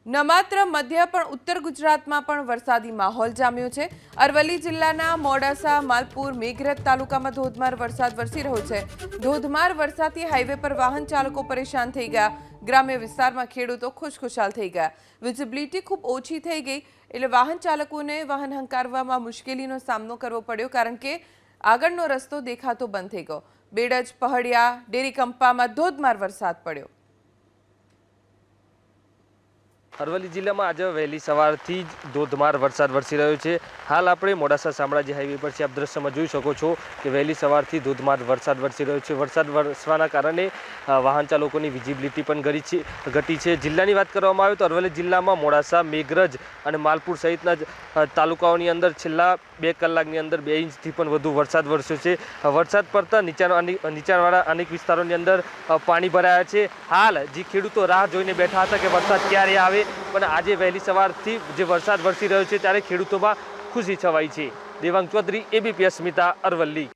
ન માત્ર મધ્ય પણ ઉત્તર ગુજરાતમાં પણ વરસાદી માહોલ જામ્યો છે। અરવલ્લી જિલ્લાના મોડાસા, માલપુર, મેઘરજ તાલુકામાં ધોધમાર વરસાદ વરસી રહ્યો છે। ધોધમાર વરસાદથી હાઈવે પર વાહન ચાલકો પરેશાન થઈ ગયા। ગ્રામ્ય વિસ્તારમાં ખેડૂતો ખુશખુશાલ થઈ ગયા। વિઝિબિલિટી ખૂબ ઓછી થઈ ગઈ એટલે વાહન ચાલકોને વાહન હંકારવામાં મુશ્કેલીનો સામનો કરવો પડ્યો, કારણ કે આગળનો રસ્તો દેખાતો બંધ થઈ ગયો। બેડજ, પહડિયા, ડેરીકંપામાં ધોધમાર વરસાદ પડ્યો। અરવલ્લી જિલ્લામાં આજે વહેલી સવારથી જ ધોધમાર વરસાદ વરસી રહ્યો છે। હાલ આપણે મોડાસા શામળાજી હાઈવે પર છે। આપ દ્રશ્યમાં જોઈ શકો છો કે વહેલી સવારથી ધોધમાર વરસાદ વરસી રહ્યો છે। વરસાદ વરસવાના કારણે વાહન ચાલકોની વિઝિબિલિટી પણ ઘટી છે। જિલ્લાની વાત કરવામાં આવે તો અરવલ્લી જિલ્લામાં મોડાસા, મેઘરજ અને માલપુર સહિતના તાલુકાઓની અંદર છેલ્લા 2 કલાકની અંદર 2 ઇંચથી પણ વધુ વરસાદ વરસ્યો છે। વરસાદ પડતા નીચાણવાળા અનેક વિસ્તારોની અંદર પાણી ભરાયા છે। હાલ જે ખેડૂતો રાહ જોઈને બેઠા હતા કે વરસાદ ક્યારે આવે, પણ આજે વહેલી સવારથી જે વરસાદ વરસી રહ્યો છે ત્યારે ખેડૂતોમાં ખુશી છવાઈ છે। દેવાંગ ચૌધરી, ABP અસ્મિતા, અરવલ્લી।